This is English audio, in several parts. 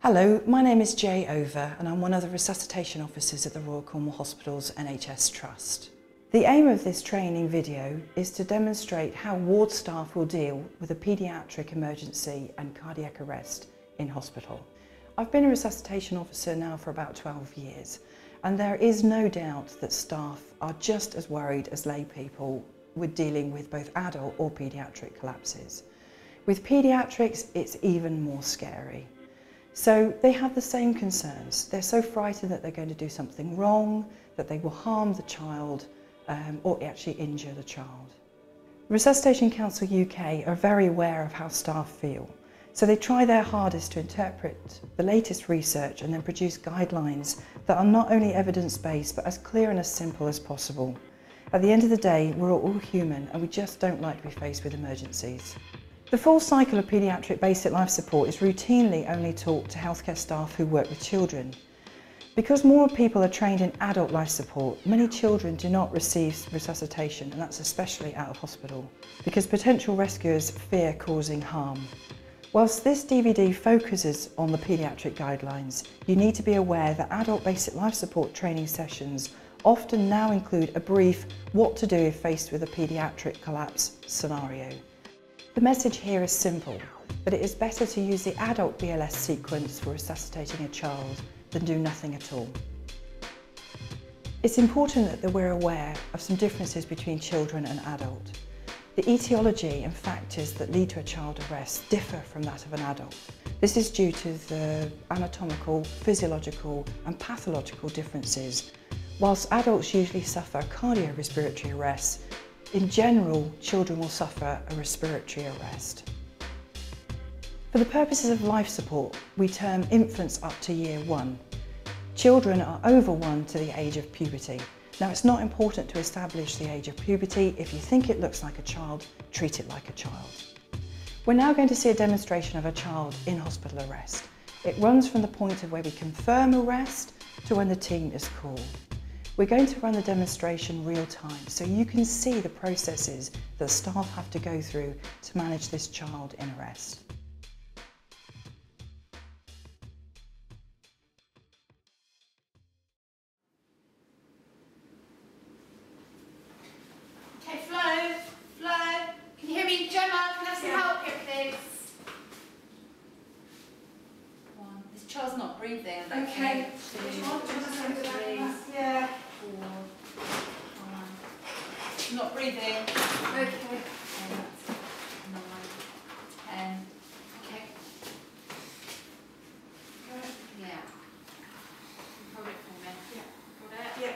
Hello, my name is Jay Over and I'm one of the resuscitation officers at the Royal Cornwall Hospitals NHS Trust. The aim of this training video is to demonstrate how ward staff will deal with a paediatric emergency and cardiac arrest in hospital. I've been a resuscitation officer now for about 12 years and there is no doubt that staff are just as worried as lay people with dealing with both adult or paediatric collapses. With paediatrics, it's even more scary. So they have the same concerns. They're so frightened that they're going to do something wrong, that they will harm the child or actually injure the child. Resuscitation Council UK are very aware of how staff feel. So they try their hardest to interpret the latest research and then produce guidelines that are not only evidence-based but as clear and as simple as possible. At the end of the day, we're all human and we just don't like to be faced with emergencies. The full cycle of paediatric basic life support is routinely only taught to healthcare staff who work with children. Because more people are trained in adult life support, many children do not receive resuscitation, and that's especially out of hospital, because potential rescuers fear causing harm. Whilst this DVD focuses on the paediatric guidelines, you need to be aware that adult basic life support training sessions often now include a brief what to do if faced with a paediatric collapse scenario. The message here is simple, but it is better to use the adult BLS sequence for resuscitating a child than do nothing at all. It's important that we're aware of some differences between children and adult. The etiology and factors that lead to a child arrest differ from that of an adult. This is due to the anatomical, physiological and pathological differences. Whilst adults usually suffer cardiorespiratory arrests, in general, children will suffer a respiratory arrest. For the purposes of life support, we term infants up to year 1. Children are over 1 to the age of puberty. Now, it's not important to establish the age of puberty. If you think it looks like a child, treat it like a child. We're now going to see a demonstration of a child in hospital arrest. It runs from the point of where we confirm arrest to when the team is called. We're going to run the demonstration real time so you can see the processes that staff have to go through to manage this child in arrest. Okay, Flo, can you hear me? Gemma, can I have some help here, please? One. This child's not breathing. Okay. 2, 3, Yeah. 4, 5. Not breathing. Okay. 8, 9, 10. Okay. Yeah. Hold it for me. Yeah. Got it? Yeah.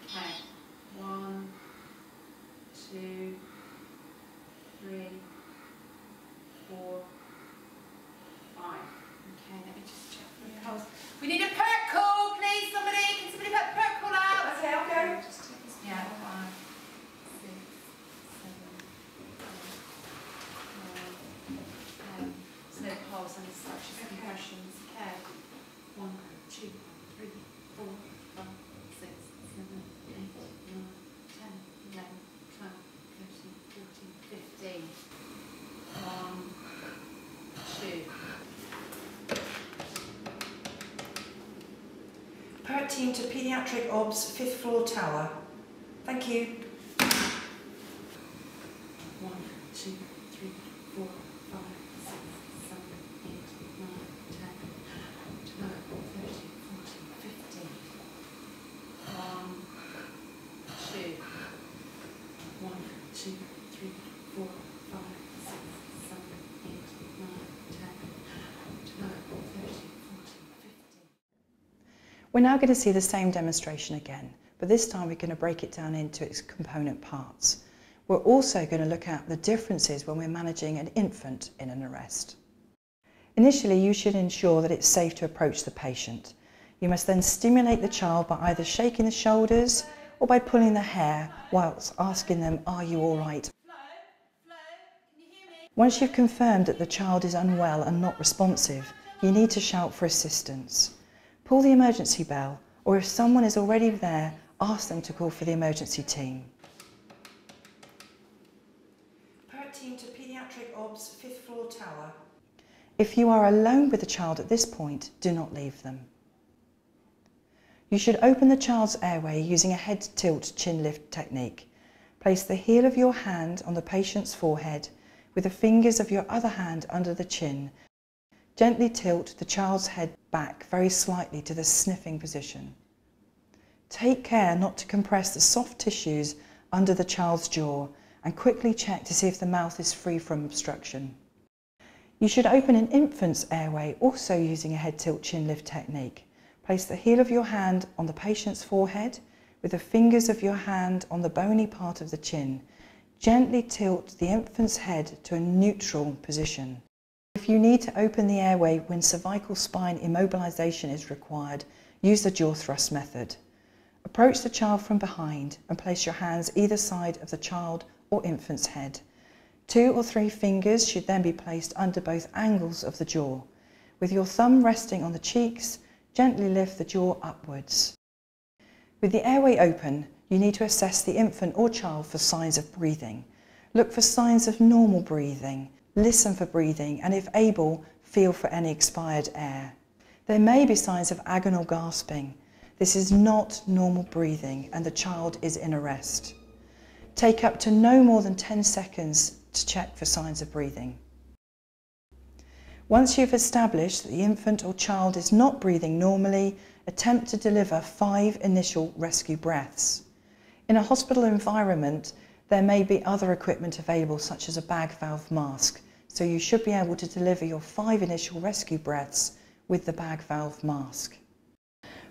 Okay. 1, 2, 3, 4, 5. Okay, let me just check for the pulse. We need a perk call, please, somebody. Can somebody put a perk call out? Okay, I'll go. Yeah, 5, 6, 7, 8, 9, 10. There's no pulse and it's such as compressions. Okay. 1, 2, 3, 4, 5, 6, 7, 8, 9, 10, 11, 12, 13, 14, 15. 1, 2. Perk team to paediatric obs 5th floor tower. Thank you. 1, 2, 3, 4, 5, 6, 7, 8, 9, 10, 12, 13, 14, 15. 1, 2. 1, 2, 3, 4, 5, 6, 7, 8, 9, 10, 12, 13, 14, 15. We're now going to see the same demonstration again, but this time we're going to break it down into its component parts. We're also going to look at the differences when we're managing an infant in an arrest. Initially, you should ensure that it's safe to approach the patient. You must then stimulate the child by either shaking the shoulders or by pulling the hair whilst asking them, "Are you all right?" Flo, can you hear me? Once you've confirmed that the child is unwell and not responsive, you need to shout for assistance. Pull the emergency bell, or if someone is already there, ask them to call for the emergency team. Perk team to paediatric obs 5th floor tower. If you are alone with the child at this point, do not leave them. You should open the child's airway using a head tilt chin lift technique. Place the heel of your hand on the patient's forehead with the fingers of your other hand under the chin. Gently tilt the child's head back very slightly to the sniffing position. Take care not to compress the soft tissues under the child's jaw and quickly check to see if the mouth is free from obstruction. You should open an infant's airway also using a head tilt chin lift technique. Place the heel of your hand on the patient's forehead with the fingers of your hand on the bony part of the chin. Gently tilt the infant's head to a neutral position. If you need to open the airway when cervical spine immobilization is required, use the jaw thrust method. Approach the child from behind and place your hands either side of the child or infant's head. 2 or 3 fingers should then be placed under both angles of the jaw. With your thumb resting on the cheeks, gently lift the jaw upwards. With the airway open, you need to assess the infant or child for signs of breathing. Look for signs of normal breathing, listen for breathing, and if able, feel for any expired air. There may be signs of agonal gasping. This is not normal breathing and the child is in arrest. Take up to no more than 10 seconds to check for signs of breathing. Once you've established that the infant or child is not breathing normally, attempt to deliver 5 initial rescue breaths. In a hospital environment, there may be other equipment available such as a bag valve mask, so you should be able to deliver your 5 initial rescue breaths with the bag valve mask.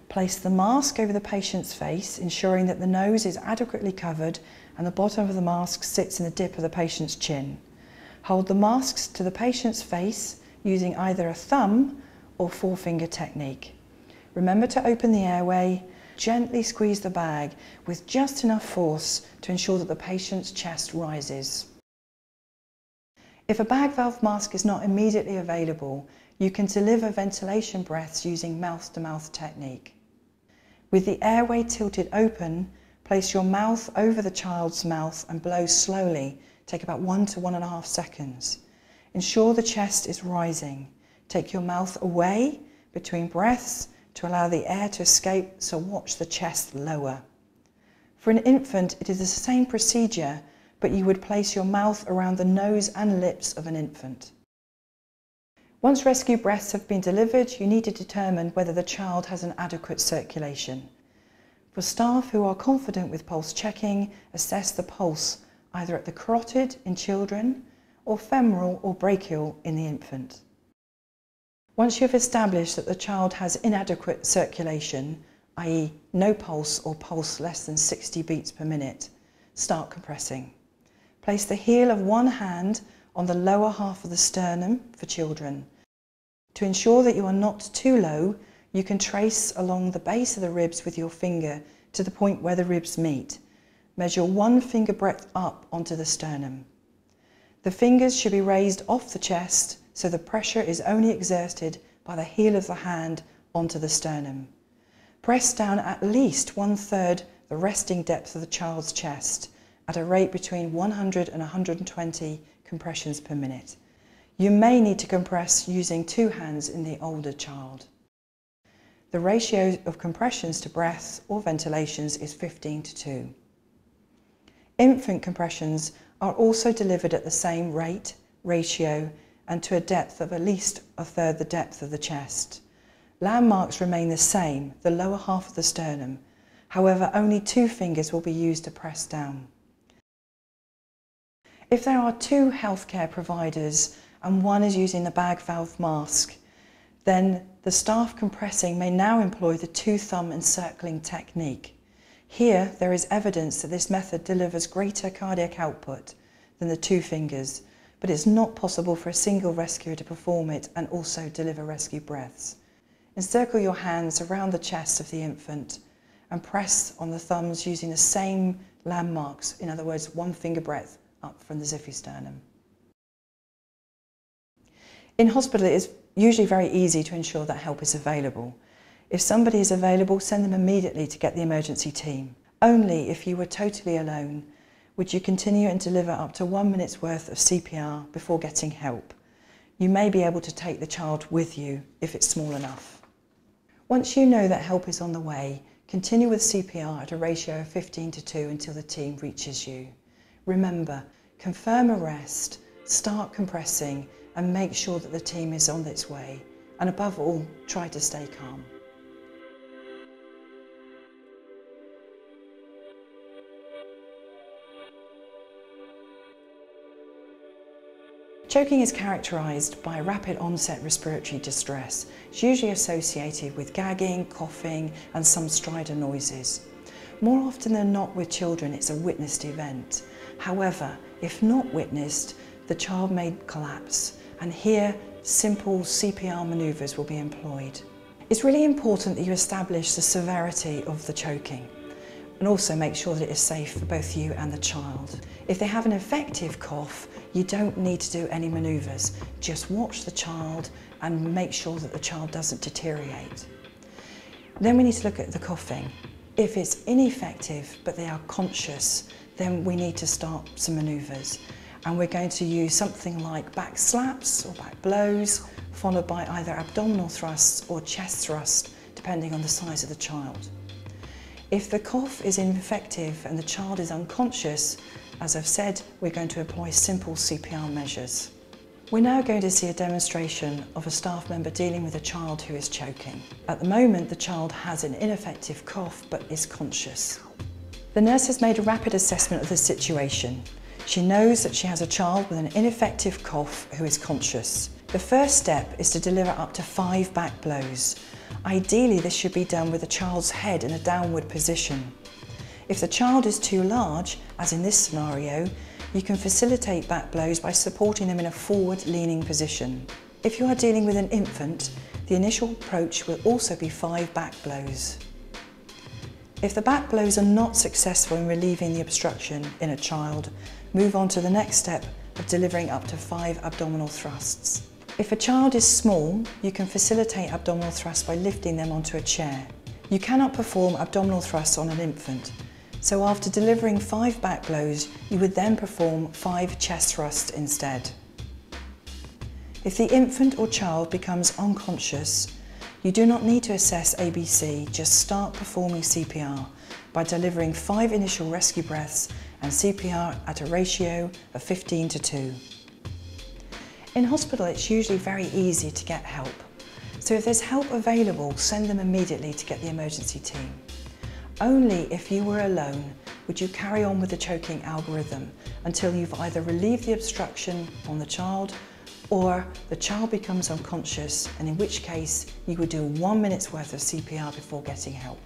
Place the mask over the patient's face, ensuring that the nose is adequately covered and the bottom of the mask sits in the dip of the patient's chin. Hold the masks to the patient's face using either a thumb or forefinger technique. Remember to open the airway, gently squeeze the bag with just enough force to ensure that the patient's chest rises. If a bag valve mask is not immediately available, you can deliver ventilation breaths using mouth-to-mouth technique. With the airway tilted open, place your mouth over the child's mouth and blow slowly. Take about 1 to 1.5 seconds. Ensure the chest is rising. Take your mouth away between breaths to allow the air to escape, so watch the chest lower. For an infant, it is the same procedure, but you would place your mouth around the nose and lips of an infant. Once rescue breaths have been delivered, you need to determine whether the child has an adequate circulation. For staff who are confident with pulse checking, assess the pulse either at the carotid in children or femoral or brachial in the infant. Once you have established that the child has inadequate circulation, i.e. no pulse or pulse less than 60 beats per minute, start compressing. Place the heel of one hand on the lower half of the sternum for children. To ensure that you are not too low, you can trace along the base of the ribs with your finger to the point where the ribs meet. Measure 1 finger breadth up onto the sternum. The fingers should be raised off the chest so the pressure is only exerted by the heel of the hand onto the sternum. Press down at least 1/3 the resting depth of the child's chest at a rate between 100 and 120 compressions per minute. You may need to compress using 2 hands in the older child. The ratio of compressions to breaths or ventilations is 15:2. Infant compressions are also delivered at the same rate, ratio, and to a depth of at least 1/3 the depth of the chest. Landmarks remain the same, the lower half of the sternum. However, only 2 fingers will be used to press down. If there are 2 healthcare providers and one is using the bag valve mask, then the staff compressing may now employ the 2-thumb encircling technique. Here, there is evidence that this method delivers greater cardiac output than the 2 fingers, but it's not possible for a single rescuer to perform it and also deliver rescue breaths. Encircle your hands around the chest of the infant and press on the thumbs using the same landmarks, in other words, 1 finger breadth up from the xiphisternum. In hospital, it is usually very easy to ensure that help is available. If somebody is available, send them immediately to get the emergency team. Only if you were totally alone would you continue and deliver up to 1 minute's worth of CPR before getting help. You may be able to take the child with you if it's small enough. Once you know that help is on the way, continue with CPR at a ratio of 15:2 until the team reaches you. Remember, confirm arrest, start compressing and make sure that the team is on its way. And above all, try to stay calm. Choking is characterised by rapid onset respiratory distress. It's usually associated with gagging, coughing and some stridor noises. More often than not with children, it's a witnessed event. However, if not witnessed, the child may collapse, and here simple CPR manoeuvres will be employed. It's really important that you establish the severity of the choking and also make sure that it is safe for both you and the child. If they have an effective cough, you don't need to do any manoeuvres. Just watch the child and make sure that the child doesn't deteriorate. Then we need to look at the coughing. If it's ineffective but they are conscious, then we need to start some manoeuvres. And we're going to use something like back slaps or back blows, followed by either abdominal thrusts or chest thrust, depending on the size of the child. If the cough is ineffective and the child is unconscious, as I've said, we're going to employ simple CPR measures. We're now going to see a demonstration of a staff member dealing with a child who is choking. At the moment, the child has an ineffective cough but is conscious. The nurse has made a rapid assessment of the situation. She knows that she has a child with an ineffective cough who is conscious. The first step is to deliver up to 5 back blows. Ideally, this should be done with the child's head in a downward position. If the child is too large, as in this scenario, you can facilitate back blows by supporting them in a forward-leaning position. If you are dealing with an infant, the initial approach will also be 5 back blows. If the back blows are not successful in relieving the obstruction in a child, move on to the next step of delivering up to 5 abdominal thrusts. If a child is small, you can facilitate abdominal thrusts by lifting them onto a chair. You cannot perform abdominal thrusts on an infant, so after delivering 5 back blows, you would then perform 5 chest thrusts instead. If the infant or child becomes unconscious, you do not need to assess ABC, just start performing CPR by delivering 5 initial rescue breaths and CPR at a ratio of 15:2. In hospital, it's usually very easy to get help. So if there's help available, send them immediately to get the emergency team. Only if you were alone would you carry on with the choking algorithm until you've either relieved the obstruction on the child or the child becomes unconscious, and in which case you would do 1 minute's worth of CPR before getting help.